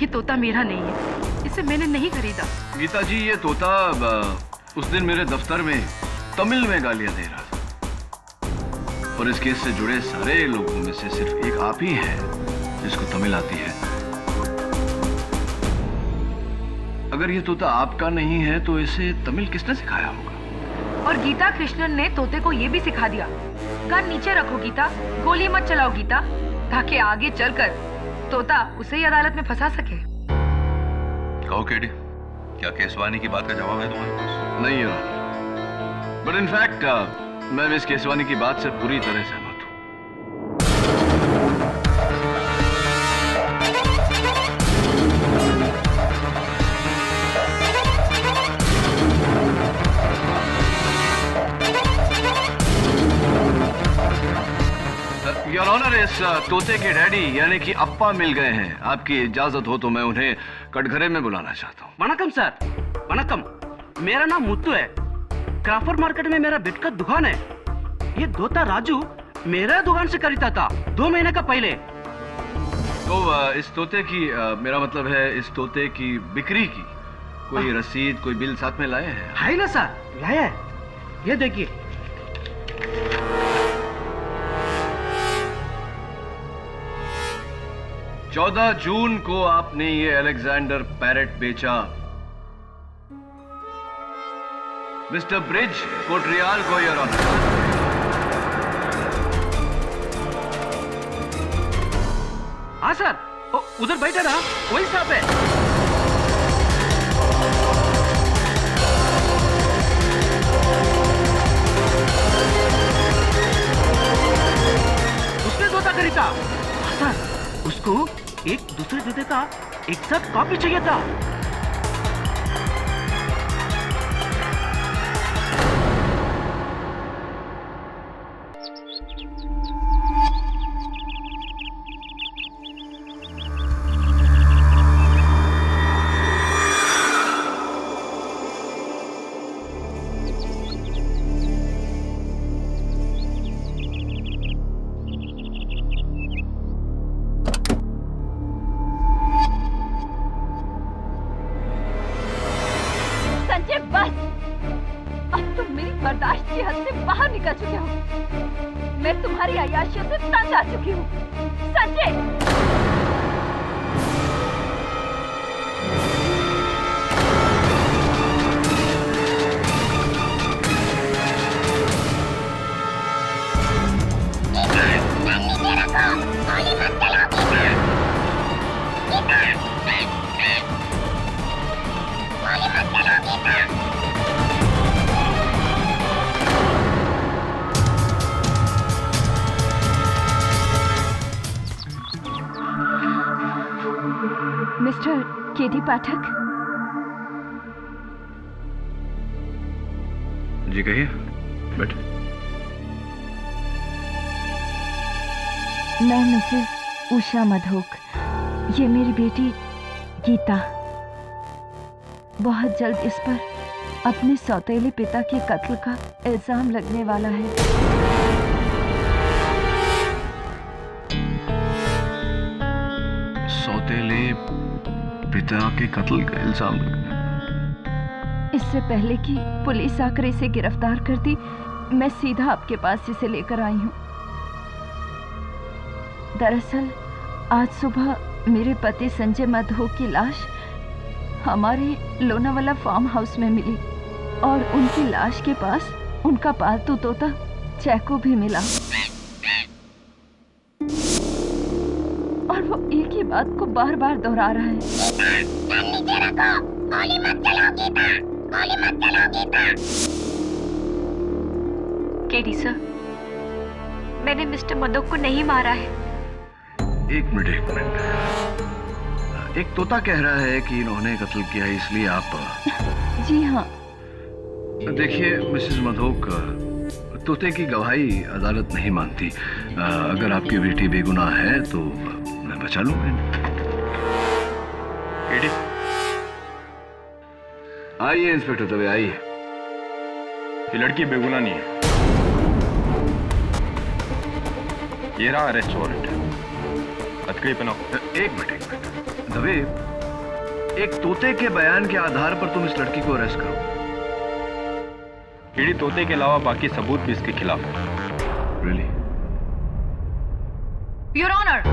ये तोता मेरा नहीं है, इसे मैंने नहीं खरीदा। गीता जी, ये तोता उस दिन मेरे दफ्तर में तमिल में गालियां दे रहा था, और इस केस से जुड़े सारे लोगों में से सिर्फ एक आप ही है जिसको तमिल आती है। अगर ये तोता आपका नहीं है तो इसे तमिल किसने सिखाया होगा? और गीता कृष्णन ने तोते को ये भी सिखा दिया, कान नीचे रखो गीता, गोली मत चलाओ गीता, ताकि आगे चलकर तोता उसे ही अदालत में फंसा सके। कहो केडी, क्या केसवानी की बात का जवाब है तुम्हारे पास? नहीं है, बट इनफैक्ट मैं मिस केसवानी की बात से पूरी तरह सहमत हूँ। योर ऑनर, इस तोते के डैडी यानी कि अप्पा मिल गए हैं। आपकी इजाजत हो तो मैं उन्हें कटघरे में बुलाना चाहता हूँ। वणकम सर, वणकम। मेरा नाम मुत्तू है, क्राफर्ड मार्केट में मेरा बेट का दुकान है। ये तोता राजू मेरा दुकान से खरीदा था 2 महीने का पहले। तो इस तोते की मेरा मतलब है इस तोते की बिक्री की कोई रसीद, कोई बिल साथ में लाए हैं? है ना सर, लाया है, ये देखिए। 14 जून को आपने ये अलेक्जेंडर पैरेट बेचा मिस्टर ब्रिज कोटरियाल को, योर ऑनर। हाँ सर, उधर बैठा ना, वही साहब है। उसने तोता खरीदा। हाँ सर, उसको एक दूसरे जूते का एग्जैक्ट कॉपी चाहिए था। बर्दाश्त की हद से बाहर निकल चुके हो। मैं तुम्हारी अय्याशियों से तंग आ चुकी हूँ संजय। मिस्टर केडी पाठक। जी कहिए, बैठ। मैं मिसेस उषा मधोक, ये मेरी बेटी गीता। बहुत जल्द इस पर अपने सौतेले पिता के कत्ल का इल्जाम लगने वाला है। सौतेले पिता के कत्ल का इल्जाम लगना? इससे पहले कि पुलिस आकर इसे गिरफ्तार करती, मैं सीधा आपके पास इसे लेकर आई हूँ। दरअसल आज सुबह मेरे पति संजय मधोक की लाश हमारे लोनावाला फार्म हाउस में मिली और उनकी लाश के पास उनका पालतू तोता चैको भी मिला। और वो एक ही बात को बार बार दोहरा रहा है। केडी सर, मैंने मिस्टर मधोक को नहीं मारा है। एक मिनट। एक तोता कह रहा है कि इन्होंने कत्ल किया है, इसलिए आप? जी हाँ। देखिए मिसेस मधोक, तोते की गवाही अदालत नहीं मानती। अगर आपकी बेटी बेगुनाह है तो मैं बचा लूंगा। आइए इंस्पेक्टर दवे, आइए। ये लड़की बेगुनाह नहीं है। ये रहा अरेस्ट वारंट। एक मिनट दवे, एक तोते के बयान के आधार पर तुम इस लड़की को अरेस्ट करो? ईडी तोते के अलावा बाकी सबूत भी इसके खिलाफ है। Really? Your honour,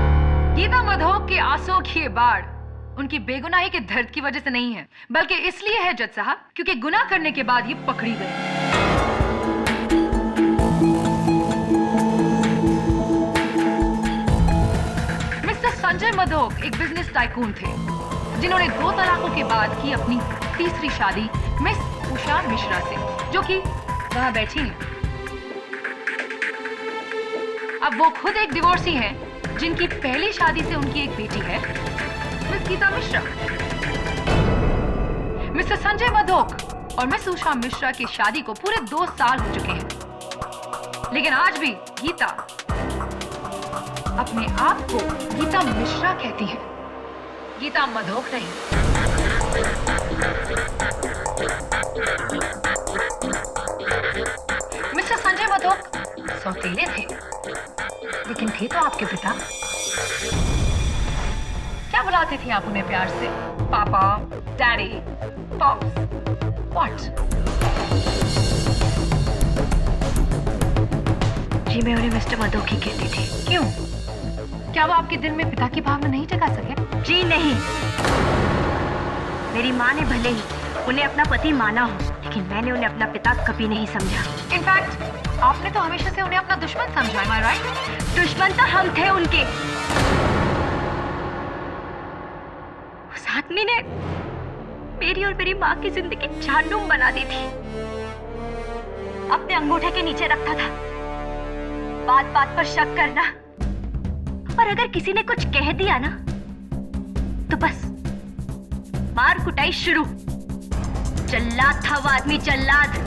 Geeta Madhok के आंसुओं की ये बाढ़ उनकी बेगुनाही के दर्द की वजह से नहीं है, बल्कि इसलिए है जज साहब क्योंकि गुनाह करने के बाद ये पकड़ी गई। मिस्टर संजय मधोक एक बिजनेस टाइकून थे जिन्होंने 2 तलाकों के बाद की अपनी तीसरी शादी मिस उषा मिश्रा से, जो कि वहां बैठी हैं। अब वो खुद एक डिवोर्सी हैं जिनकी पहली शादी से उनकी एक बेटी है, मिस गीता मिश्रा। मिस्टर संजय मधोक और मिस उषा मिश्रा की शादी को पूरे 2 साल हो चुके हैं, लेकिन आज भी गीता अपने आप को गीता मिश्रा कहती है, गीता मधोक नहीं। मिस्टर संजय मधोक सौतेले थे, लेकिन थे तो आपके पिता। क्या बुलाते थे आप उन्हें प्यार से? पापा, डैडी, पॉप्स, व्हाट? जी मैं उन्हें मिस्टर मधोक ही कहती थी। क्यों? क्या वो आपके दिल में पिता की भावना नहीं जगा सके? जी नहीं, मेरी माँ ने भले ही उन्हें अपना पति माना हो, लेकिन मैंने उन्हें अपना पिता कभी नहीं समझा। इनफैक्ट आपने तो हमेशा से उन्हें अपना दुश्मन समझा, am I right? दुश्मन तो हम थे उनके। उस आदमी ने मेरी और मेरी माँ की जिंदगी जहन्नुम बना दी थी। अपने अंगूठे के नीचे रखता था, बात बात पर शक करना, और अगर किसी ने कुछ कह दिया ना तो बस मार कुटाई शुरू। जल्लाद था वो आदमी, जल्लाद।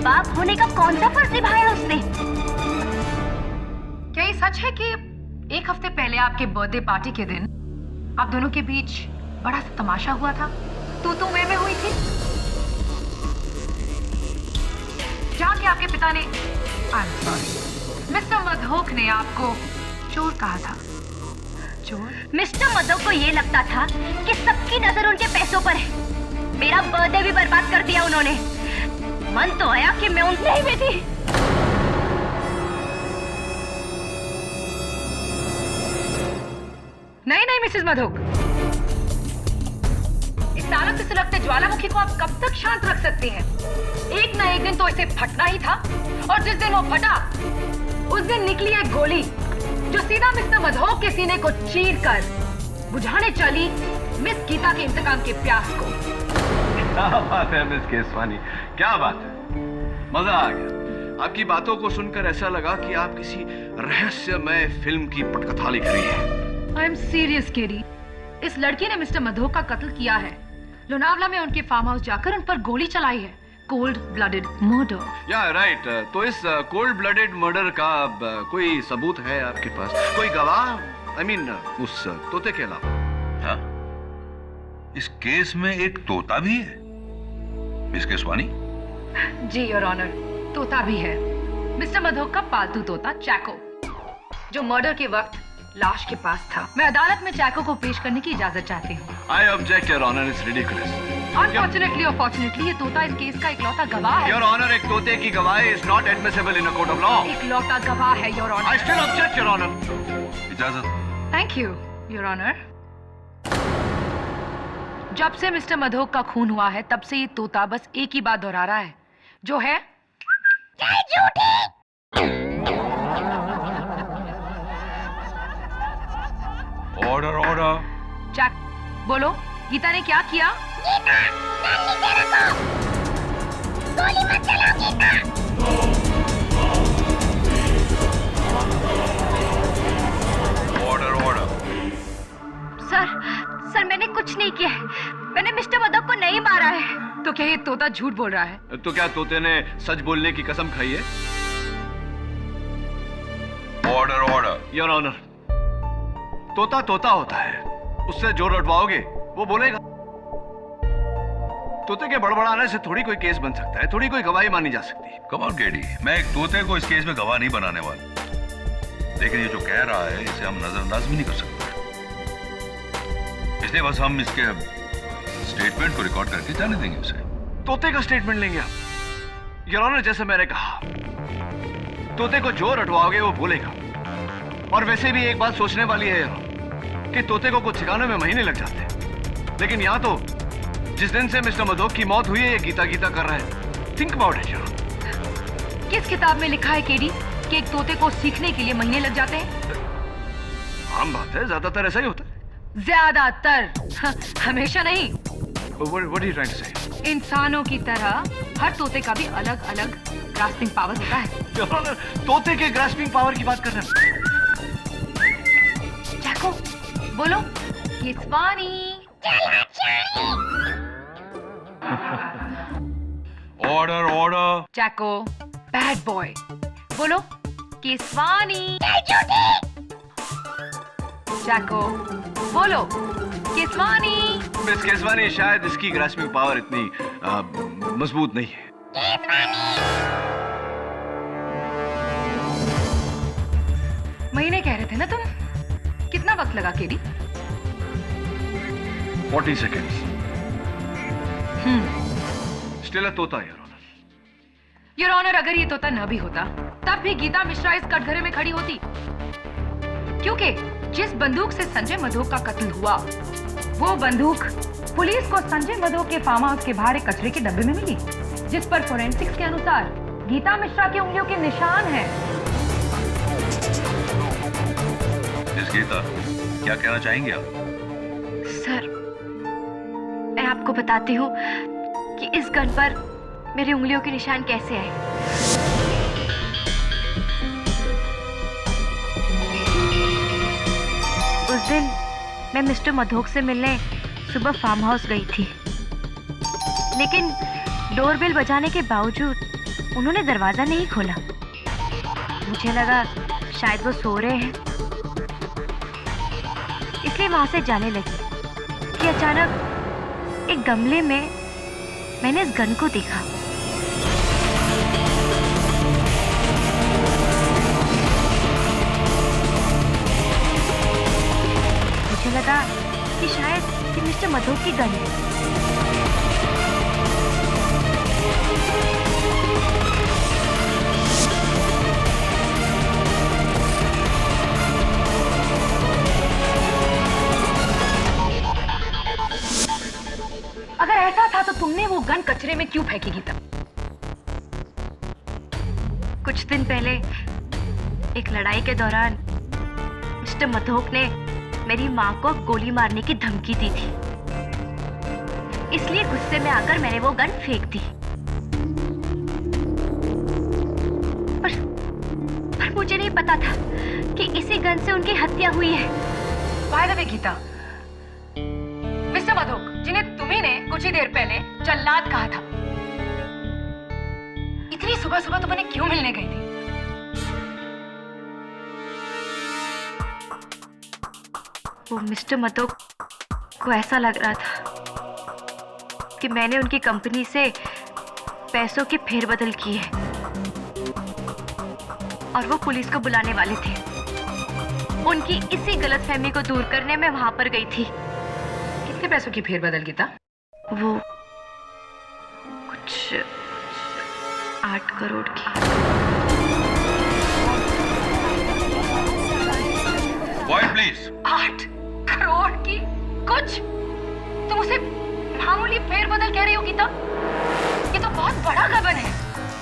बाप होने का कौन सा फर्ज निभाया उसने? क्या ये सच है कि 1 हफ्ते पहले आपके बर्थडे पार्टी के दिन आप दोनों के बीच बड़ा सा तमाशा हुआ था? तू मैं हुई थी, जहाँ के आपके पिता ने मिस्टर मधोक ने आपको चोर कहा था। चोर? मिस्टर मधोक को ये लगता था कि सबकी नजर उनके पैसों पर है। मेरा बर्थडे भी बर्बाद कर दिया उन्होंने। मन तो आया कि मैं उनसे ही थी। नहीं मिसेस मधोक, इस तारों से सुलगते ज्वालामुखी को आप कब तक शांत रख सकती हैं? एक ना एक दिन तो इसे फटना ही था, और जिस दिन वो फटा उस दिन निकली एक गोली जो सीधा मिस्टर मधोक के सीने को चीरकर बुझाने चली मिस गीता के इंतकाम के प्यास को। क्या बात है मिस केसवानी, क्या बात है, मजा आ गया। आपकी बातों को सुनकर ऐसा लगा कि आप किसी रहस्यमय फिल्म की पटकथा लिख रही हैं। आई एम सीरियस केडी, इस लड़की ने मिस्टर मधोक का कत्ल किया है। लोनावला में उनके फार्म हाउस जाकर उन पर गोली चलाई है। Cold blooded murder. या राइट, तो इस कोल्ड ब्लडेड मर्डर का कोई सबूत है आपके पास? कोई गवाह? आई मीन उस तोते के अलावा? हाँ? इस केस में एक तोता भी है, मिस केसवानी? जी योर ऑनर, तोता भी है। मिस्टर मधोक का पालतू तोता चैको, जो मर्डर के वक्त लाश के पास था। मैं अदालत में चैको को पेश करने की इजाजत चाहती हूँ। I object your honour, it's ridiculous. Unfortunately और फॉर्चुनेटली ये तोता इस केस का इकलौता गवाह है। योर ऑनर, एक तोते की गवाही is not admissible in a court of law. इकलौता गवाह है your honour. I still object your honour. इजाजत। Thank you your honour. जब से मिस्टर मधोक का खून हुआ है तब से ये तोता बस एक ही बात दोहरा रहा है, जो है ऑर्डर ऑर्डर। चैक, बोलो गीता ने क्या किया? गोली मत चलाओ गीता। Order order. सर मैंने कुछ नहीं किया है। मैंने मिस्टर मधोक को नहीं मारा है। तो क्या ये तोता झूठ बोल रहा है? तो क्या तोते ने सच बोलने की कसम खाई है? Order order. योर ऑनर, तोता तोता होता है, उससे जो रटवाओगे वो बोलेगा। तोते के बड़बड़ाने से थोड़ी कोई केस बन सकता है, थोड़ी कोई गवाही मानी जा सकती है। कम ऑन केडी, मैं एक तोते को इस केस में गवाह नहीं बनाने वाला। लेकिन ये जो कह रहा है इसे हम नजरअंदाज भी नहीं कर सकते, इसलिए बस हम इसके स्टेटमेंट को रिकॉर्ड करके जाने देंगे उसे। तोते का स्टेटमेंट लेंगे आप? योर ऑनर, जैसे मैंने कहा, तोते को जो रटवाओगे वो बोलेगा। और वैसे भी एक बात सोचने वाली है कि तोते को कुछ सिखाने में महीने लग जाते हैं, लेकिन यहाँ तो जिस दिन से मिस्टर मधोक की मौत हुई है ये गीता गीता कर रहा है। Think about it your. किस किताब में लिखा है केडी कि एक तोते को सीखने के लिए महीने लग जाते हैं? आम बात है, ज्यादातर ऐसा ही होता है। ज्यादातर, हमेशा नहीं। What are you trying to say? इंसानों की तरह हर तोते का भी अलग अलग ग्रास्पिंग पावर होता है। Your Honor, तोते के ग्रास्पिंग पावर की बात कर रहे हैं। जैको, बोलो। It's funny. Order order. Jacko, bad boy. बोलो। किस्वानी। जैको, बोलो। किस्वानी। मिस केसवानी, शायद इसकी ग्रास्पिंग पावर इतनी मजबूत नहीं है। महीने कह रहे थे ना तुम? कितना वक्त लगा केडी? 40 seconds. Still a तोता, योर ऑनर। योर ऑनर, अगर ये तोता न भी होता तब भी गीता मिश्रा इस कटघरे में खड़ी होती, क्योंकि जिस बंदूक से संजय मधोक का कत्ल हुआ वो बंदूक पुलिस को संजय मधोक के फार्म हाउस के बाहर एक कचरे के डब्बे में मिली, जिस पर फोरेंसिक्स के अनुसार गीता मिश्रा की उंगलियों के निशान हैं। मिस गीता, क्या कहना चाहेंगे आप? सर, मैं आपको बताती हूँ कि इस गन पर मेरी उंगलियों के निशान कैसे आए। उस दिन मैं मिस्टर मधोक से मिलने सुबह फार्म हाउस गई थी, लेकिन डोरबेल बजाने के बावजूद उन्होंने दरवाजा नहीं खोला। मुझे लगा शायद वो सो रहे हैं, इसलिए वहां से जाने लगी कि अचानक एक गमले में मैंने इस गन को देखा। मुझे लगा कि शायद ये मिस्टर मधोक की गन है। अगर ऐसा था तो तुमने वो गन कचरे में क्यों फेंकी गीता? कुछ दिन पहले एक लड़ाई के दौरान मिस्टर मधोक ने मेरी माँ को गोली मारने की धमकी दी थी, इसलिए गुस्से में आकर मैंने वो गन फेंक दी। पर मुझे नहीं पता था कि इसी गन से उनकी हत्या हुई है। By the way Geeta, mister Madhok, जिन्हें तुम्ही ने कुछ ही देर पहले जल्लाद कहा था, इतनी सुबह सुबह तुम उन्हें क्यों मिलने गई थी? वो मिस्टर मधोक को ऐसा लग रहा था कि मैंने उनकी कंपनी से पैसों की फेरबदल की है और वो पुलिस को बुलाने वाले थे। उनकी इसी गलतफहमी को दूर करने में वहां पर गई थी। कितने पैसों की फेरबदल गीता? वो कुछ 8 करोड़ की। Quiet, please. 8 करोड़ की कुछ? तुम उसे मामूली फेरबदल कह रही हो गीता? ये तो बहुत बड़ा गबन है,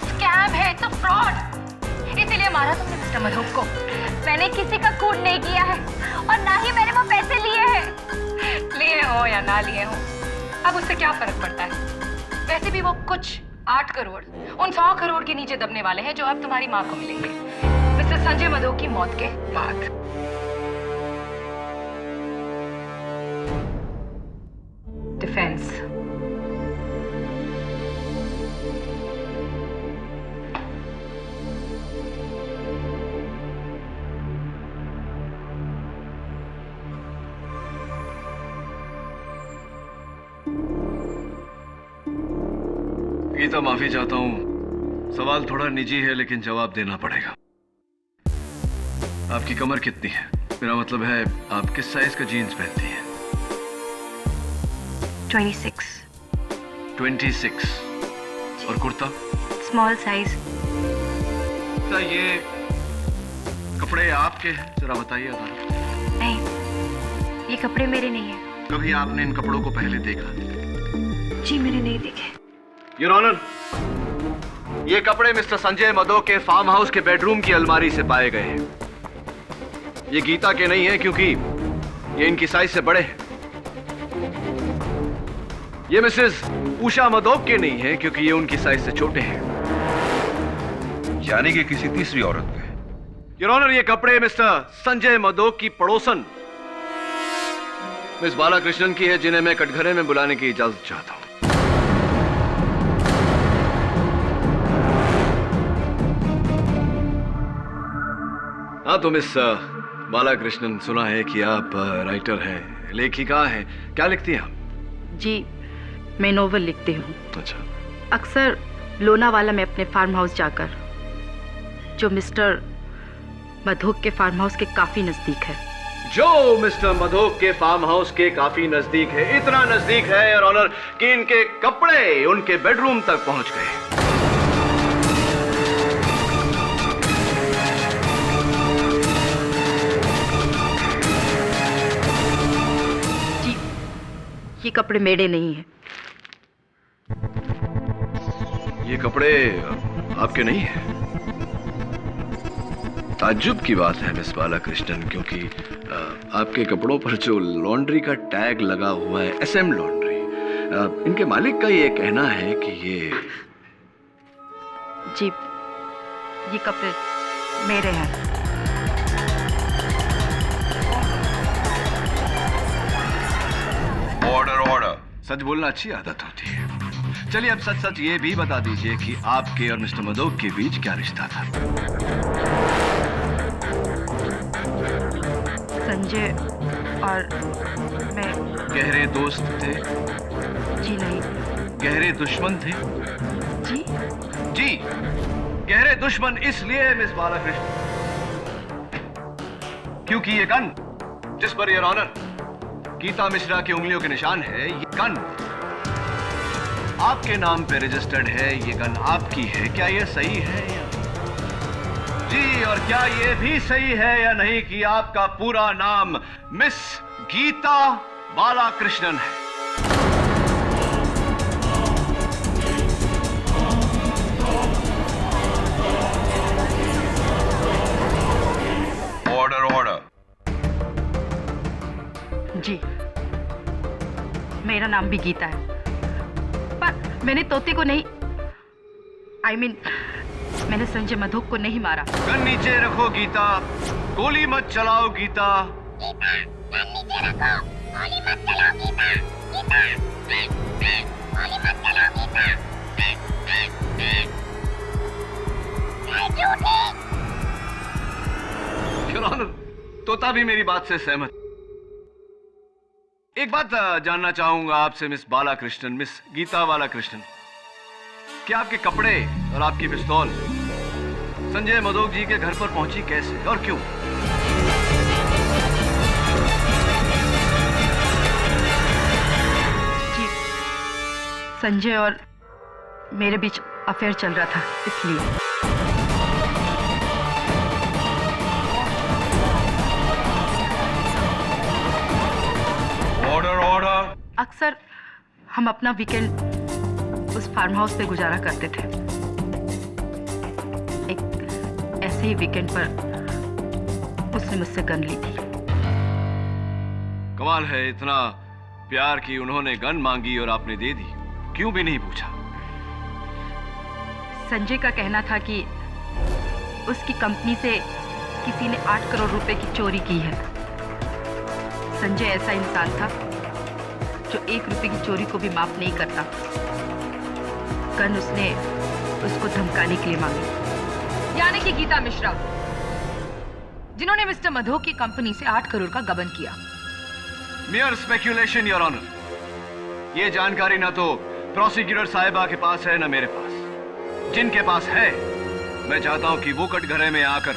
स्कैम है, इट्स अ फ्रॉड। इसीलिए मारा तुमने मिस्टर मधोक को। मैंने किसी का खून नहीं किया है और ना ही मैंने वो पैसे लिए हैं। लिए हो या ना लिए हो, अब उससे क्या फर्क पड़ता है? वैसे भी वो कुछ 8 करोड़ उन 100 करोड़ के नीचे दबने वाले हैं जो अब तुम्हारी माँ को मिलेंगे मिस्टर संजय मधोक की मौत के बाद। डिफेंस। गीता, माफी चाहता हूं, सवाल थोड़ा निजी है लेकिन जवाब देना पड़ेगा। आपकी कमर कितनी है? मेरा मतलब है आप किस साइज का जीन्स पहनती हैं? 26। 26। और कुर्ता? Small size. क्या ये कपड़े आपके हैं? जरा बताइए। नहीं, ये कपड़े मेरे नहीं हैं। कभी आपने इन कपड़ों को पहले देखा? जी मैंने नहीं देखे। योर ऑनर, ये कपड़े मिस्टर संजय मधो के फार्म हाउस के बेडरूम की अलमारी से पाए गए हैं। ये गीता के नहीं है क्योंकि ये इनकी साइज से बड़े हैं। ये मिसेस उषा मधोक के नहीं है क्योंकि ये उनकी साइज से छोटे हैं। यानी कि किसी तीसरी औरत के। योर ऑनर, ये कपड़े मिस्टर संजय मधोक की पड़ोसन मिस बालाकृष्णन की है, जिन्हें मैं कटघरे में बुलाने की इजाजत चाहता हूं। हाँ तो मिस बालाकृष्णन, सुना है कि आप राइटर हैं, लेखिका हैं। क्या लिखती हैं आप? जी मैं नोवेल लिखती हूँ। अच्छा। अक्सर लोनावाला में अपने फार्म हाउस जाकर, जो मिस्टर मधोक के फार्म हाउस के काफी नजदीक है। जो मिस्टर मधोक के फार्म हाउस के काफी नजदीक है। इतना नजदीक है योर ऑनर कि इनके कपड़े उनके बेडरूम तक पहुंच गए। जी ये कपड़े मेरे नहीं हैं। ये कपड़े आपके नहीं हैं? ताज्जुब की बात है मिस बालाकृष्णन, क्योंकि आपके कपड़ों पर जो लॉन्ड्री का टैग लगा हुआ है, SM लॉन्ड्री, इनके मालिक का ये कहना है कि ये जी ये कपड़े मेरे हैं। Order order. सच बोलना अच्छी आदत होती है। चलिए अब सच सच ये भी बता दीजिए कि आपके और मिस्टर मधोक के बीच क्या रिश्ता था? संजय और मैं गहरे दोस्त थे? जी नहीं। गहरे दुश्मन थे? जी जी, गहरे दुश्मन इसलिए मिस बालाकृष्ण क्योंकि ये गन जिस per your honour Gita Mishra की उंगलियों के निशान है, ये गन आपके नाम पे रजिस्टर्ड है। ये गन आपकी है। क्या ये सही है या जी, और क्या ये भी सही है या नहीं कि आपका पूरा नाम मिस गीता बालाकृष्णन है? Order order. जी मेरा नाम भी गीता है, पर मैंने तोते को नहीं, मैंने संजय मधोक को नहीं मारा। गन नीचे रखो गीता, गोली मत चलाओ गीता। तोता भी मेरी बात से सहमत। एक बात जानना चाहूंगा आपसे मिस बालाकृष्णन, मिस गीता बालाकृष्णन, क्या आपके कपड़े और आपकी पिस्तौल संजय मधोक जी के घर पर पहुंची कैसे और क्यों? जी संजय और मेरे बीच अफेयर चल रहा था, इसलिए। Order order. अक्सर हम अपना वीकेंड उस फार्म हाउस पे गुजारा करते थे। एक ऐसे ही वीकेंड पर उसने मुझसे गन ली थी। कमाल है, इतना प्यार की उन्होंने गन मांगी और आपने दे दी, क्यों भी नहीं पूछा? संजय का कहना था कि उसकी कंपनी से किसी ने 8 करोड़ रुपए की चोरी की है। संजय ऐसा इंसान था जो 1 रुपए की चोरी को भी माफ नहीं करता। गन उसने उसको धमकाने के लिए मांगी। यानी कि गीता मिश्रा, जिन्होंने मिस्टर मधोक की कंपनी से 8 करोड़ का गबन किया। Mere speculation your honour. ये जानकारी ना तो प्रोसिक्यूटर साहिबा के पास है ना मेरे पास। जिनके पास है, मैं चाहता हूं कि वो कटघरे में आकर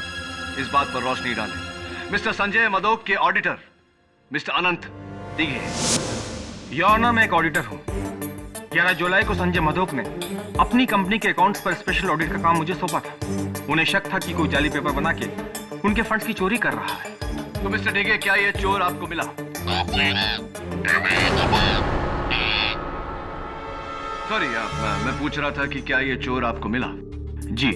इस बात पर रोशनी डालें। मिस्टर संजय मदोक के auditor mister Anant Dighe. Your honour, मैं एक ऑडिटर हूँ। 11 जुलाई को संजय मदोक ने अपनी कंपनी के अकाउंट्स पर स्पेशल ऑडिट का काम मुझे सौंपा था। उन्हें शक था कि कोई जाली पेपर बना के उनके फंड्स की चोरी कर रहा है। तो मिस्टर डिगे, क्या ये चोर आपको मिला? सॉरी, मैं पूछ रहा था कि क्या ये चोर आपको मिला? जी,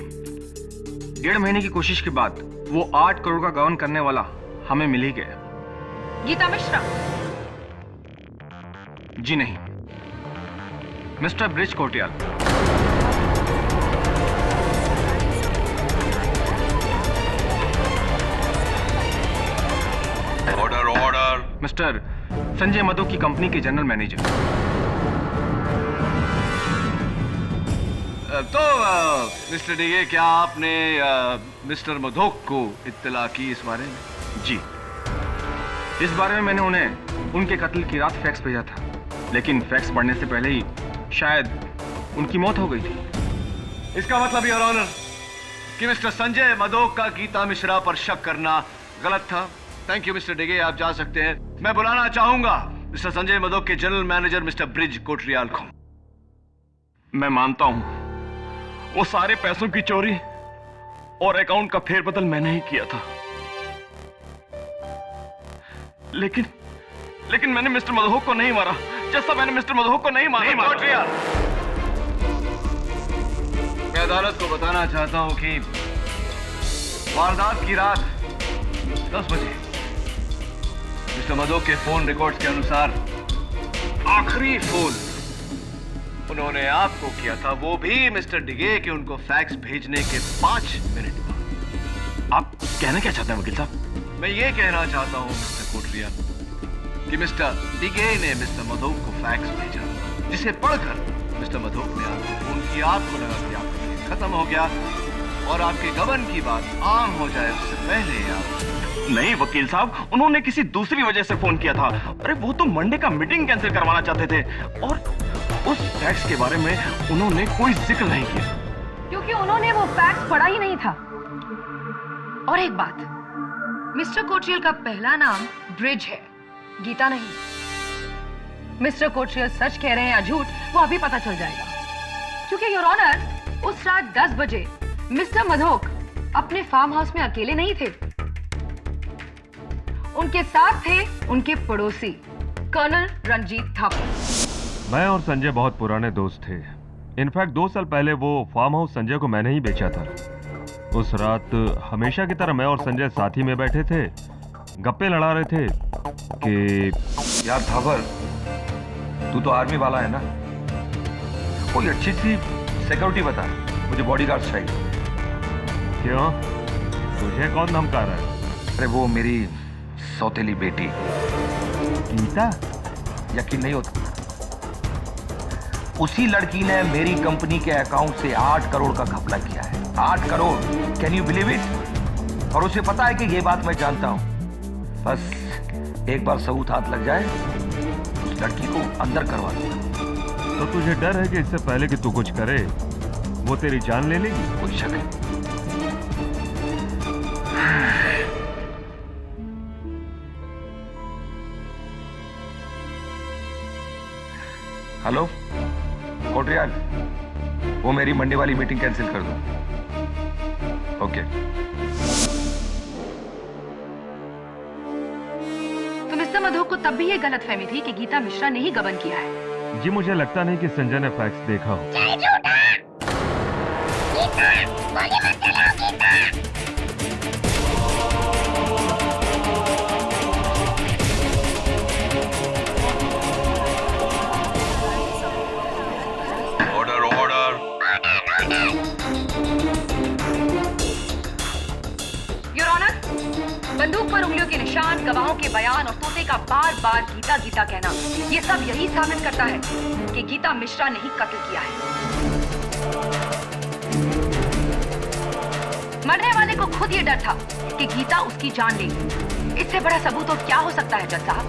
1.5 महीने की कोशिश के बाद वो 8 करोड़ का गबन करने वाला हमें मिल ही गया। गीता मिश्रा? जी नहीं, mister Brij Kotiyal. Order order. Mister Sanjay Madok की कंपनी के जनरल मैनेजर। तो मिस्टर डिगे, क्या आपने मिस्टर मदोक को इत्तला की इस बारे में? जी, इस बारे में मैंने उन्हें उनके कत्ल की रात फैक्स भेजा था, लेकिन फैक्स पढ़ने से पहले ही शायद उनकी मौत हो गई थी। इसका मतलब योर ऑनर कि मिस्टर संजय मदोक का गीता मिश्रा पर शक करना गलत था। थैंक यू मिस्टर डिगे, आप जा सकते हैं। मैं बुलाना चाहूंगा मिस्टर संजय मदोक के general manager mister Brij Kotriyal को। मैं मानता हूं वो सारे पैसों की चोरी और अकाउंट का फेरबदल मैंने ही किया था, लेकिन मैंने मिस्टर मदोक को नहीं मारा, जैसा मैंने मिस्टर मदोक को नहीं मारा। मैं अदालत को बताना चाहता हूं कि वारदात की रात 10 बजे मिस्टर मदोक के फोन रिकॉर्ड्स के अनुसार आखिरी फोन उन्होंने आपको किया था, वो भी मिस्टर डिगे के उनको फैक्स भेजने के 5 मिनट बाद। आप कहना क्या चाहते हैं वकील साहब? मैं ये कहना चाहता हूं मिस्टर कोटरियाल कि मिस्टर डिगे ने मिस्टर मदोक को फैक्स भेजा, जिसे पढ़कर मिस्टर मदोक ने आपको फोन किया। आपको लगा कि आपका केस खत्म हो गया और आपके गबन की बात आम हो जाए उससे पहले आप। नहीं वकील साहब, उन्होंने किसी दूसरी वजह से फोन किया था। अरे वो तो मंडे का मीटिंग कैंसिल करवाना चाहते थे और उस फैक्स के बारे में उन्होंने कोई जिक्र नहीं किया, क्योंकि उन्होंने वो फैक्स पढ़ा ही नहीं था। और एक बात, मिस्टर कोटरियल का पहला नाम ब्रिज है, गीता नहीं। मिस्टर कोटरियल सच कह रहे हैं या झूठ, वो अभी पता चल जाएगा। क्योंकि योर ऑनर, उस रात 10 बजे मिस्टर मदोक अपने फार्म हाउस में अकेले नहीं थे। उनके साथ थे उनके पड़ोसी कर्नल रंजीत थापर। मैं और संजय बहुत पुराने दोस्त थे। इनफैक्ट 2 साल पहले वो फार्म हाउस संजय को मैंने ही बेचा था। उस रात हमेशा की तरह मैं और संजय साथ ही में बैठे थे, गप्पे लड़ा रहे थे कि यार थापर, तू तो आर्मी वाला है ना, कोई अच्छी सी सिक्योरिटी बता, मुझे बॉडीगार्ड चाहिए। क्यों, तुझे कौन धमका रहा है? अरे वो मेरी सौतेली बेटी गीता। यकीन नहीं होता, उसी लड़की ने मेरी कंपनी के अकाउंट से 8 करोड़ का घपला किया है। 8 crore, can you believe it? और उसे पता है कि ये बात मैं जानता हूं। बस एक बार सबूत हाथ लग जाए, उस लड़की को अंदर करवा दूंगा। तो तुझे डर है कि इससे पहले कि तू कुछ करे वो तेरी जान ले लेगी? कोई शक नहीं। हेलो कोटरियाल, वो मेरी मंडे वाली मीटिंग कैंसिल कर दो। ओके। तो मिस्टर मदोक को तब भी ये गलतफहमी थी कि गीता मिश्रा ने ही गबन किया है। जी, मुझे लगता नहीं कि संजय ने फैक्स देखा हो। Order order. योर ऑनर, बंदूक पर उंगलियों के निशान, गवाहों के बयान और तोते का बार बार गीता गीता कहना, ये सब यही साबित करता है कि गीता मिश्रा ने ही कत्ल किया है। मरने वाले को खुद ये डर था कि गीता उसकी जान लेगी। इससे बड़ा सबूत और क्या हो सकता है जज साहब?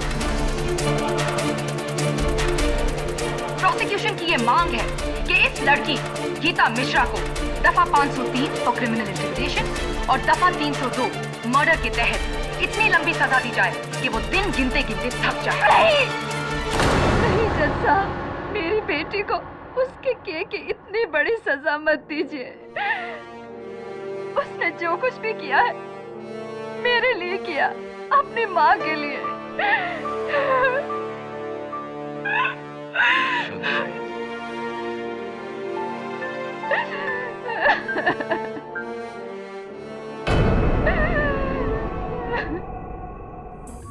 प्रोसिक्यूशन की ये मांग है कि इस लड़की गीता मिश्रा को दफा 503 फॉर क्रिमिनल इंटिमिडेशन और दफा 302 मर्डर के तहत इतनी लंबी सजा दी जाए कि वो दिन गिनते गिनते थक जाए। नहीं जज साहब, मेरी बेटी को उसके किए की इतनी बड़ी सजा मत दीजिए। उसने जो कुछ भी किया है मेरे लिए किया, अपनी माँ के लिए।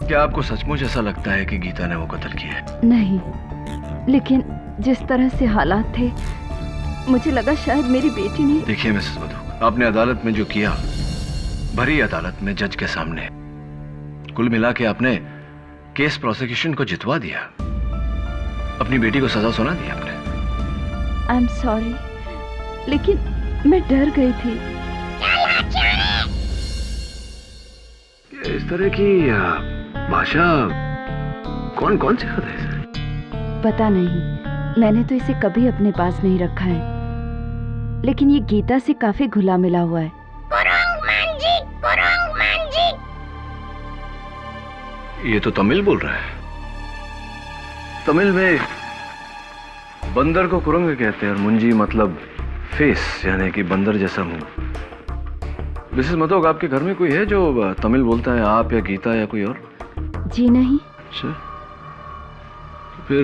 क्या आपको सचमुच ऐसा लगता है कि गीता ने वो कत्ल किया है? नहीं, लेकिन जिस तरह से हालात थे मुझे लगा शायद मेरी बेटी ने। देखिए मिसेस मधु, आपने अदालत में जो किया, भरी अदालत में जज के सामने, कुल मिला के आपने केस प्रोसिक्यूशन को जितवा दिया, अपनी बेटी को सजा सुना दी आपने। आई एम सॉरी, लेकिन मैं डर गई थी। इस तरह की भाषा कौन कौन सिखाता है इसे? पता नहीं, मैंने तो इसे कभी अपने पास नहीं रखा है, लेकिन ये गीता से काफी घुला मिला हुआ है। ये तो तमिल बोल रहा है। तमिल में बंदर को कुरंग कहते हैं और मुंजी मतलब फेस, यानी कि बंदर जैसा मुंह। मिसेस मधु, आपके घर में कोई है जो तमिल बोलता है, आप या गीता या कोई और? जी नहीं। अच्छा, फिर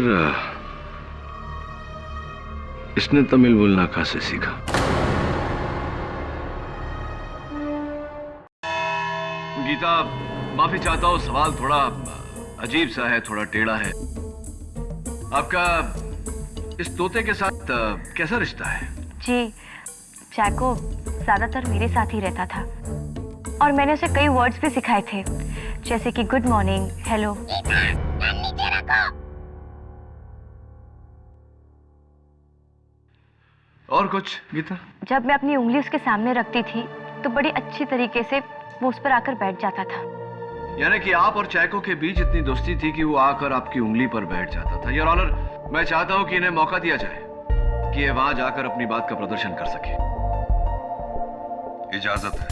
इसने तमिल बोलना कहाँ से सीखा? गीता, माफी चाहता हूँ, सवाल थोड़ा अजीब सा है, थोड़ा टेढ़ा है। आपका इस तोते के साथ कैसा रिश्ता है? जी, चैको ज्यादातर मेरे साथ ही रहता था और मैंने उसे कई वर्ड्स भी सिखाए थे, जैसे कि गुड मॉर्निंग, हेलो। और कुछ गीता? जब मैं अपनी उंगली उसके सामने रखती थी तो बड़ी अच्छी तरीके से वो उस पर आकर बैठ जाता था। यानी कि आप और चैको के बीच इतनी दोस्ती थी कि वो आकर आपकी उंगली पर बैठ जाता था। योर ऑनर, मैं चाहता हूं कि इन्हें मौका दिया जाए कि ये वहां जाकर अपनी बात का प्रदर्शन कर सके। इजाजत है।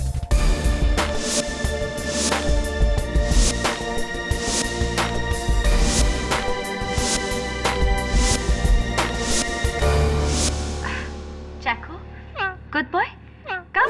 Jacko, good boy, come.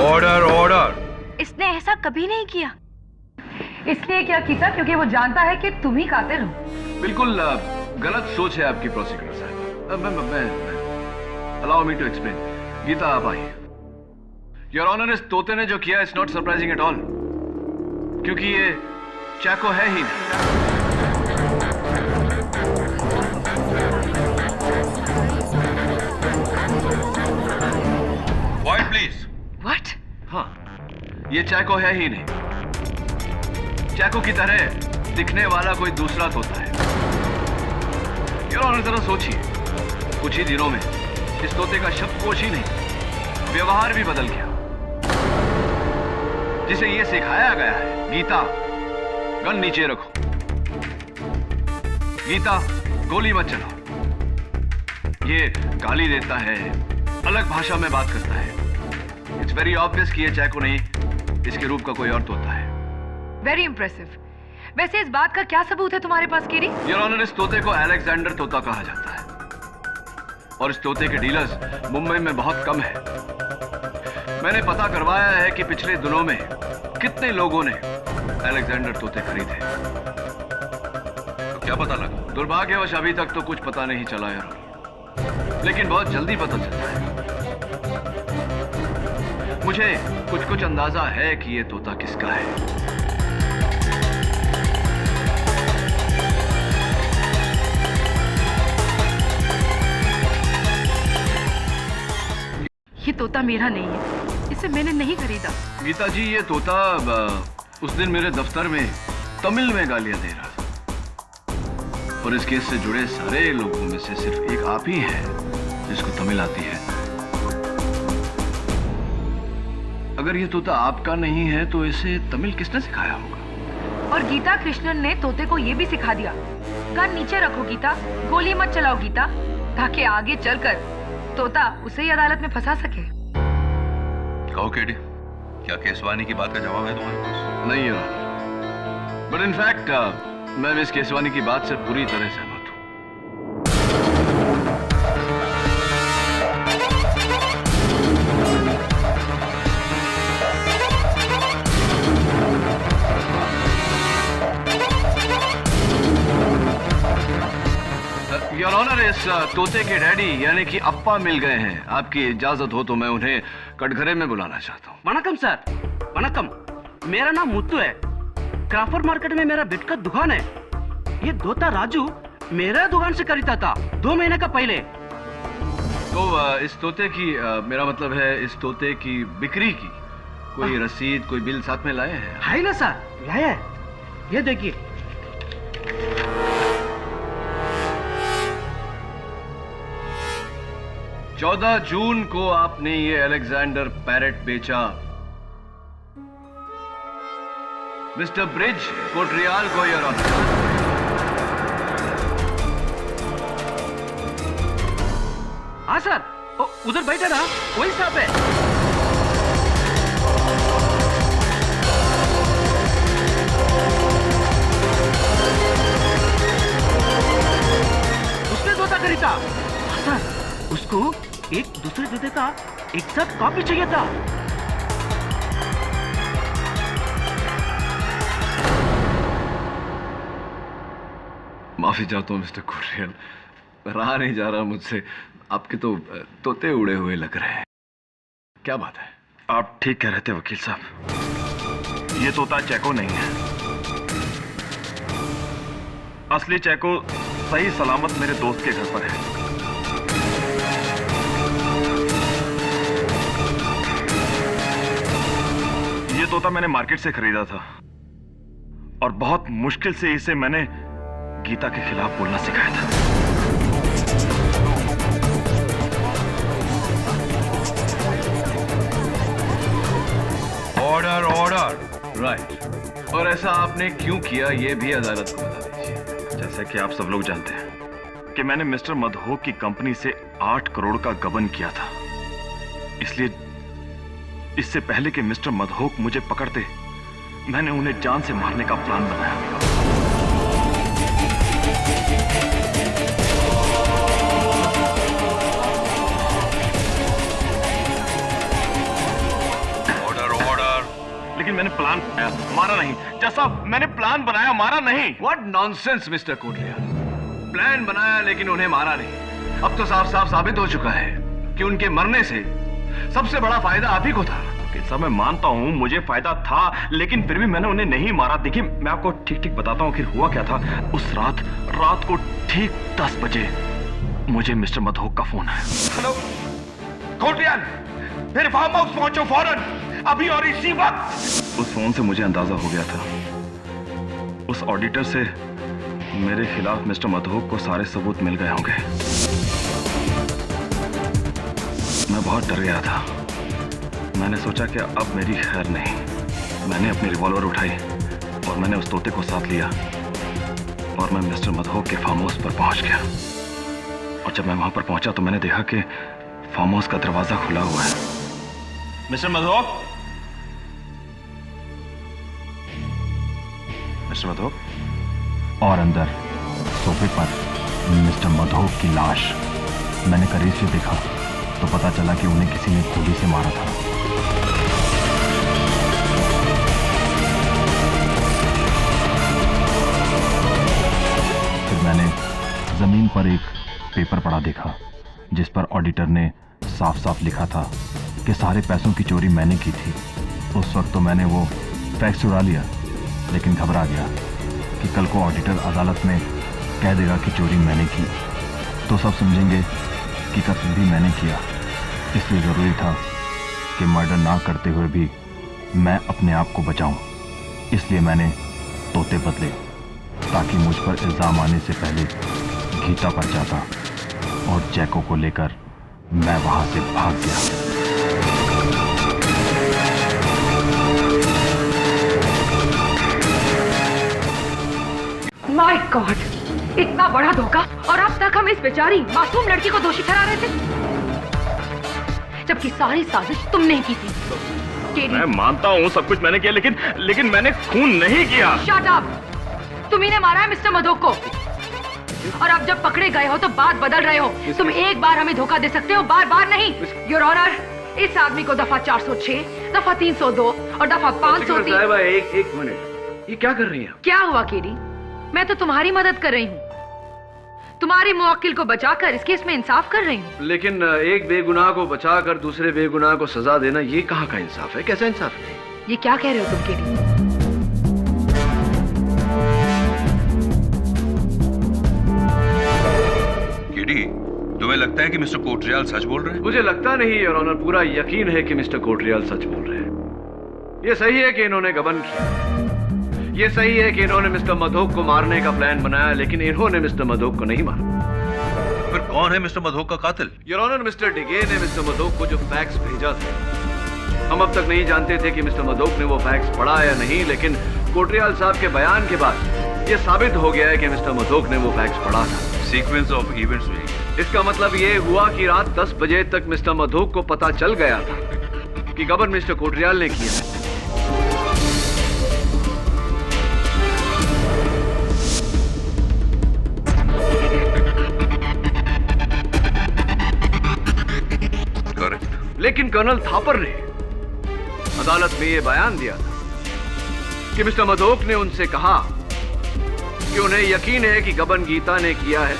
Order order. इसने ऐसा कभी नहीं किया। इसलिए क्या कीता? क्योंकि वो जानता है कि तुम ही कातिल हो। बिल्कुल गलत सोच है आपकी प्रोसिक्यूटर साहब। मैं allow me to explain. Geeta, आप आइए। योर ऑनर, इस तोते ने जो किया it's not surprising at all, क्योंकि ये चैको है ही नहीं। Quiet, please. व्हाट? हाँ, ये चैको है ही नहीं। चैको की तरह दिखने वाला कोई दूसरा तोता है। योर ऑनर, जरा सोचिए, कुछ ही दिनों में इस तोते का शब्दकोश ही नहीं, व्यवहार भी बदल गया। जिसे ये सिखाया गया है, गीता गन नीचे रखो, गीता गोली मत चलाओ, ये गाली देता है, अलग भाषा में बात करता है। इट्स वेरी ऑब्वियस कि ये चैको नहीं, इसके रूप का कोई और तोता है। Very impressive. वैसे इस बात का क्या सबूत है तुम्हारे पास, कीरी? योर ऑनर, इस तोते को अलेक्जेंडर तोता कहा जाता है और इस तोते के डीलर्स मुंबई में बहुत कम है। मैंने पता करवाया है कि पिछले दिनों में कितने लोगों ने अलेक्जेंडर तोते खरीदे। तो क्या पता लगा? दुर्भाग्यवश अभी तक तो कुछ पता नहीं चला यार, लेकिन बहुत जल्दी पता चलता है। मुझे कुछ अंदाजा है कि ये तोता किसका है। ये तोता मेरा नहीं है, इसे मैंने नहीं खरीदा। गीता जी, ये तोता उस दिन मेरे दफ्तर में तमिल में गालियां दे रहा था और इस केस से जुड़े सारे लोगों में से सिर्फ एक आप ही है जिसको तमिल आती है। अगर ये तोता आपका नहीं है तो इसे तमिल किसने सिखाया होगा? और गीता कृष्णन ने तोते को ये भी सिखा दिया, कान नीचे रखो गीता, गोली मत चलाओ गीता, ताकि आगे चलकर तोता उसे ही अदालत में फंसा सके। कहो केडी, क्या केसवानी की बात का जवाब है तुम्हारे पास? नहीं है, बट इनफैक्ट मैं मिस केसवानी की बात से पूरी तरह सहमत हूं। योर ऑनर, इस तोते के डैडी यानी कि अप्पा मिल गए हैं। आपकी इजाजत हो तो मैं उन्हें कटघरे में बुलाना चाहता हूँ। वनकम सर, वनकम। मेरा नाम मुत्तू है। क्राफर मार्केट में मेरा बेट का दुकान है। ये तोता राजू मेरा दुकान से खरीदा था 2 महीने का पहले। तो इस तोते की मेरा मतलब है इस तोते की बिक्री की कोई रसीद, कोई बिल साथ में लाए हैं? है ना सर, लाया है। ये देखिए। 14 जून को आपने ये अलेक्जेंडर पैरेट बेचा मिस्टर ब्रिज कोटरियाल को। योर ऑनर, हाँ सर, उधर बैठा ना, वही साहब है। उसने तोता खरीदा। हाँ सर, उसको एक दूसरे तोते का एक साथ कॉपी चाहिए था। माफी चाहता हूं मिस्टर कोटरियाल, रहा नहीं जा रहा मुझसे। आपके तो तोते उड़े हुए लग रहे हैं। क्या बात है? आप ठीक कह रहे थे वकील साहब, ये तोता चैको नहीं है। असली चैको सही सलामत मेरे दोस्त के घर पर है। ये तोता मैंने मार्केट से खरीदा था और बहुत मुश्किल से इसे मैंने गीता के खिलाफ बोलना सिखाया था। Order, order. राइट। और ऐसा आपने क्यों किया ये भी अदालत को बता दीजिए। जैसे कि आप सब लोग जानते हैं कि मैंने मिस्टर मधोक की कंपनी से 8 करोड़ का गबन किया था। इसलिए इससे पहले कि मिस्टर मधोक मुझे पकड़ते, मैंने उन्हें जान से मारने का प्लान बनाया। लेकिन मैंने प्लान बनाया, मारा नहीं। जैसा मैंने प्लान बनाया, मारा नहीं। What nonsense, mister Kotriyal. Plan बनाया लेकिन उन्हें मारा नहीं। अब तो साफ साफ साबित हो चुका है कि उनके मरने से सबसे बड़ा फायदा आप ही को था। मैं मानता हूं मुझे फायदा था, लेकिन फिर भी मैंने उन्हें नहीं मारा। देखिए, मैं आपको ठीक ठीक बताता हूं कि हुआ क्या था। उस रात को ठीक 10 बजे मुझे मिस्टर मधोक का फोन आया। हेलो कोटरियाल, मेरे फार्म हाउस पहुंचो फौरन, अभी और इसी वक्त। उस फोन से मुझे अंदाजा हो गया था, उस ऑडिटर से मेरे खिलाफ मिस्टर मधोक को सारे सबूत मिल गए होंगे। मैं बहुत डर गया था। मैंने सोचा कि अब मेरी खैर नहीं। मैंने अपनी रिवॉल्वर उठाई और मैंने उस तोते को साथ लिया और मैं मिस्टर मधोक के फार्म हाउस पर पहुंच गया। और जब मैं वहां पर पहुंचा तो मैंने देखा कि फार्म हाउस का दरवाजा खुला हुआ है। Mister Madhok, mister Madhok. और अंदर सोफे पर मिस्टर मधोक की लाश। मैंने करीब से देखा तो पता चला कि उन्हें किसी ने गोली से मारा था। फिर मैंने जमीन पर एक पेपर पड़ा देखा जिस पर ऑडिटर ने साफ साफ लिखा था कि सारे पैसों की चोरी मैंने की थी। उस वक्त तो मैंने वो फैक्स चुरा लिया, लेकिन घबरा गया कि कल को ऑडिटर अदालत में कह देगा कि चोरी मैंने की तो सब समझेंगे कि कत्ल भी मैंने किया। इसलिए ज़रूरी था कि मर्डर ना करते हुए भी मैं अपने आप को बचाऊं। इसलिए मैंने तोते बदले ताकि मुझ पर इल्ज़ाम आने से पहले गीता पर जाता और जैको को लेकर मैं वहां से भाग गया। गॉड, इतना बड़ा धोखा, और अब तक हम इस बेचारी मासूम लड़की को दोषी ठहरा रहे थे, जबकि सारी साजिश तुमने ही की थी। मैं मानता हूँ सब कुछ मैंने किया, लेकिन मैंने खून नहीं किया। Shut up! तुम्ही ने मारा है मिस्टर मधोक को, और अब जब पकड़े गए हो तो बात बदल रहे हो। तुम एक बार हमें धोखा दे सकते हो, बार बार नहीं। योर ऑनर, इस आदमी को दफा 406, दफा 302 और दफा 503। एक मिनट, ये क्या कर रही हैं? क्या हुआ केडी? मैं तो तुम्हारी मदद कर रही हूँ, तुम्हारी मुवक्किल को बचाकर इस केस में इंसाफ कर रही हूँ। लेकिन एक बेगुनाह को बचाकर दूसरे बेगुनाह को सजा देना, ये कहाँ का इंसाफ है? कैसा इंसाफ है? ये क्या कह रहे हो तुम केडी? केडी, तुम्हें लगता है कि मिस्टर कोटरियाल सच बोल रहे हैं? मुझे लगता नहीं योर ऑनर, पूरा यकीन है कि मिस्टर कोटरियाल सच बोल रहे हैं। ये सही है कि इन्होंने गबन किया, ये सही है कि इन्होंने मिस्टर मधोक को मारने का प्लान बनाया, लेकिन इन्होंने मिस्टर मधोक को नहीं मारा। फिर कौन है मिस्टर मधोक का कातिल? योर ऑनर, मिस्टर डिगे ने मिस्टर मधोक को जो फैक्स भेजा था, हम अब तक नहीं जानते थे कि मिस्टर मधोक ने वो फैक्स पढ़ा या नहीं, लेकिन कोटरियाल साहब के बयान के बाद ये साबित हो गया है कि मिस्टर मधोक ने वो फैक्स पढ़ा था। सीक्वेंस ऑफ इवेंट्स में इसका मतलब ये हुआ कि रात 10 बजे तक मिस्टर मधोक को पता चल गया था कि गबन मिस्टर कोटरियाल ने किया। लेकिन कर्नल थापर ने अदालत में यह बयान दिया था कि मिस्टर मधोक ने उनसे कहा कि उन्हें यकीन है कि गबन गीता ने किया है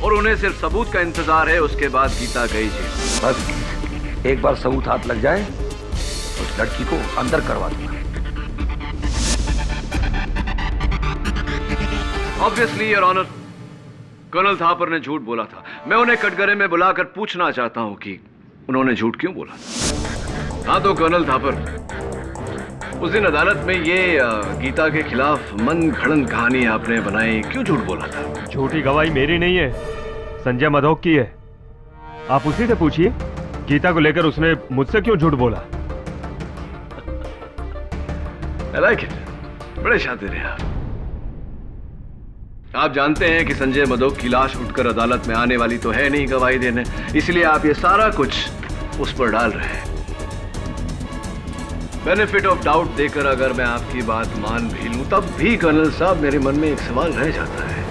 और उन्हें सिर्फ सबूत का इंतजार है, उसके बाद गीता गई जेल। बस एक बार सबूत हाथ लग जाए उस लड़की को अंदर करवा दूंगा। Obviously your honour, colonel Thapar ने झूठ बोला था। मैं उन्हें कटघरे में बुलाकर पूछना चाहता हूं कि उन्होंने झूठ क्यों बोला। हाँ तो कर्नल थापर, उस दिन अदालत में ये गीता के खिलाफ मन घड़न कहानी आपने बनाई, क्यों झूठ बोला था? झूठी गवाही मेरी नहीं है, संजय मधोक की है। आप उसी से पूछिए गीता को लेकर उसने मुझसे क्यों झूठ बोला। I like it. बड़े शातिर हैं आप जानते हैं कि संजय मधोक की लाश उठकर अदालत में आने वाली तो है नहीं गवाही देने, इसलिए आप ये सारा कुछ उस पर डाल रहे हैं। बेनिफिट ऑफ डाउट देकर अगर मैं आपकी बात मान भी लूं, तब भी कर्नल साहब मेरे मन में एक सवाल रह जाता है।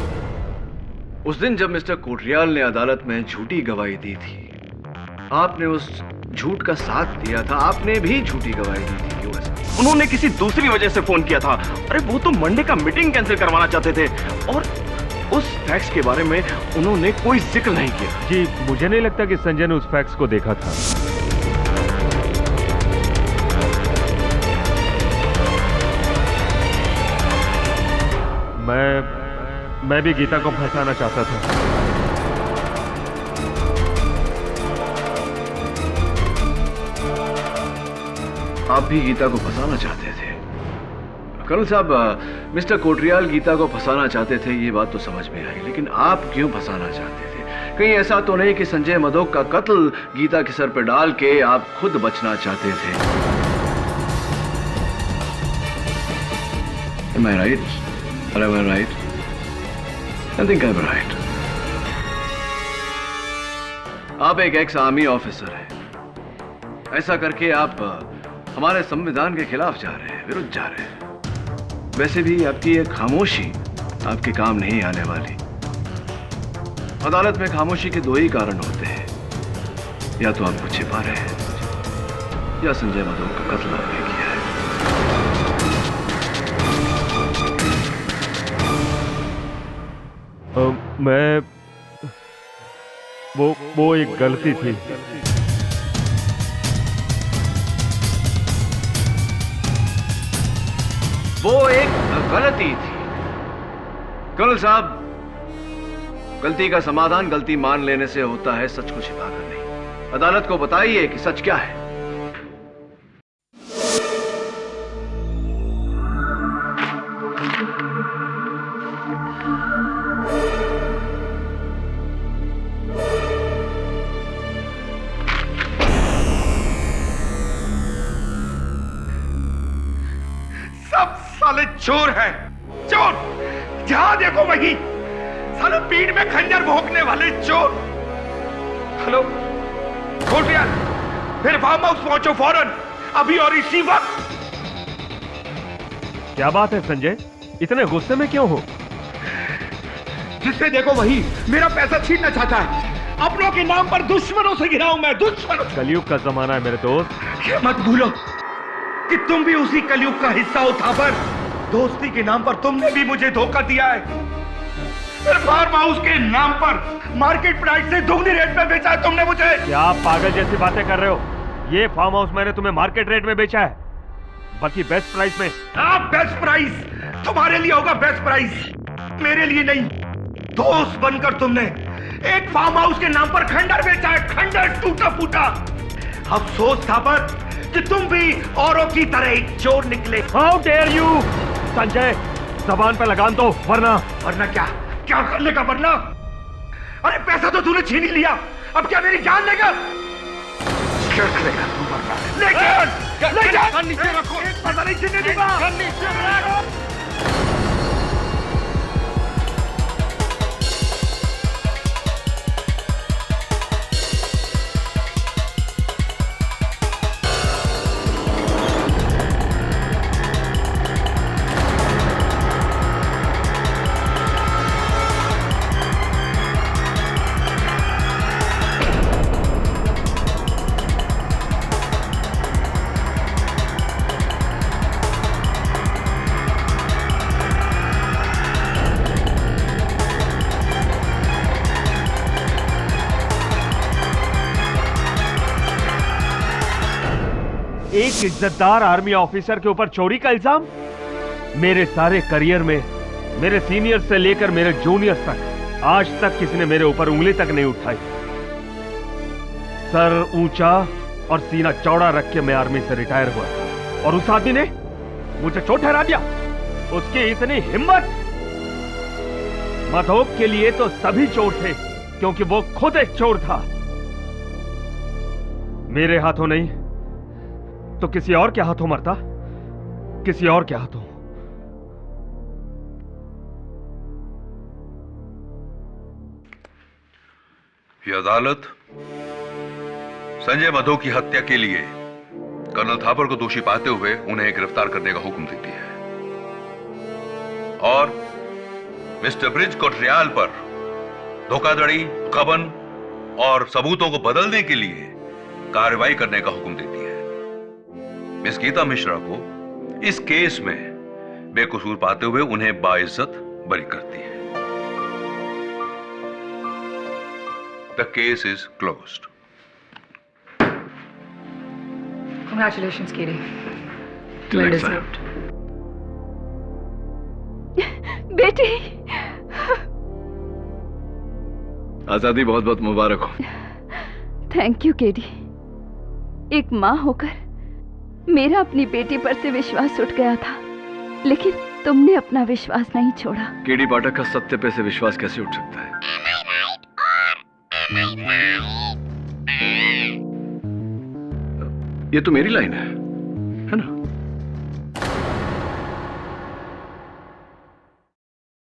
उस दिन जब मिस्टर कोटरियाल ने अदालत में झूठी गवाही दी थी, आपने उस झूठ का साथ दिया था, आपने भी झूठी गवाही दी थी, क्यों ऐसा? उन्होंने किसी दूसरी वजह से फोन किया था। अरे वो तो मंडे का मीटिंग कैंसिल करवाना चाहते थे और उस फैक्स के बारे में उन्होंने कोई जिक्र नहीं किया। जी मुझे नहीं लगता कि संजय ने उस फैक्स को देखा था। मैं भी गीता को फंसाना चाहता था। आप भी गीता को फंसाना चाहते थे? कर्नल साहब, मिस्टर कोटरियाल गीता को फंसाना चाहते थे, ये बात तो समझ में आई, लेकिन आप क्यों फंसाना चाहते थे? कहीं ऐसा तो नहीं कि संजय मधोक का कत्ल गीता के सर पे डाल के आप खुद बचना चाहते थे? Am I right? Or am I right? I think I'm right. आप एक एक्स आर्मी ऑफिसर हैं। ऐसा करके आप हमारे संविधान के खिलाफ जा रहे हैं, विरुद्ध जा रहे हैं। वैसे भी आपकी ये खामोशी आपके काम नहीं आने वाली। अदालत में खामोशी के दो ही कारण होते हैं, या तो आपको छिपा रहे हैं या संजय मधोक का कत्ल आपने किया है। वो एक गलती थी। वो एक गलती थी। कर्नल साहब, गलती का समाधान गलती मान लेने से होता है, सच को छिपाकर नहीं। अदालत को बताइए कि सच क्या है। सब साले चोर हैं, चोर जहां देखो वही साला पीठ में खंजर भोंकने वाले चोर। हेलो खोटियार, मेरे फार्म हाउस पहुंचो फौरन, अभी और इसी वक्त। क्या बात है संजय, इतने गुस्से में क्यों हो? जिससे देखो वही मेरा पैसा छीनना चाहता है। अपनों के नाम पर दुश्मनों से घिरा हूं मैं, दुश्मनों। कलयुग का जमाना है मेरे दोस्त। ये मत भूलो कि तुम भी उसी कलयुग का हिस्सा हो था। पर दोस्ती के नाम पर तुमने भी मुझे धोखा दिया है। मेरे फार्म हाउस के नाम पर मार्केट प्राइस से दोगुनी रेट में बेचा है तुमने मुझे। क्या आप पागल जैसी बातें कर रहे हो? ये फार्म हाउस मैंने तुम्हें मार्केट रेट में बेचा है, बल्कि बेस्ट प्राइस में। बेस्ट प्राइस तुम्हारे लिए होगा, बेस्ट प्राइस मेरे लिए नहीं। दोस्त बनकर तुमने एक फार्म हाउस के नाम पर खंडर बेचा है, खंडर टूटा फूटा। अफसोस था पर कि तुम भी औरों की तरह एक चोर निकले। हाउ डेयर यू संजय, जबान पे लगाम दो, वरना क्या क्या करने का वरना? अरे पैसा तो तूने छीन ही लिया, अब क्या मेरी जान लेगा? क्या करेगा तू वरना? लेकिन नीचे रखो, पैसा नहीं छीनने दूंगा। एक इज्जतदार आर्मी ऑफिसर के ऊपर चोरी का इल्जाम? मेरे सारे करियर में मेरे सीनियर से लेकर मेरे जूनियर तक आज तक किसी ने मेरे ऊपर उंगली तक नहीं उठाई। सर ऊंचा और सीना चौड़ा रख के मैं आर्मी से रिटायर हुआ था, और उस आदमी ने मुझे चोर ठहरा दिया। उसकी इतनी हिम्मत! मधोक के लिए तो सभी चोर थे, क्योंकि वो खुद एक चोर था। मेरे हाथों नहीं तो किसी और के हाथों मरता, किसी और के हाथों। ये अदालत संजय मधोक की हत्या के लिए कर्नल थापर को दोषी पाते हुए उन्हें गिरफ्तार करने का हुक्म देती है, और मिस्टर ब्रिज को ट्रायल पर धोखाधड़ी, गबन और सबूतों को बदलने के लिए कार्रवाई करने का हुक्म देती है। मिस गीता मिश्रा को इस केस में बेकसूर पाते हुए उन्हें बाइज्जत बरी करती है। The case is closed. Congratulations, Katie. Till Well next time. deserved. बेटी, आजादी बहुत बहुत मुबारक हो। Thank you KD. एक माँ होकर मेरा अपनी बेटी पर से विश्वास उठ गया था, लेकिन तुमने अपना विश्वास नहीं छोड़ा। केडी पाठक का सत्य पे से विश्वास कैसे उठ सकता है? ये तो मेरी लाइन है।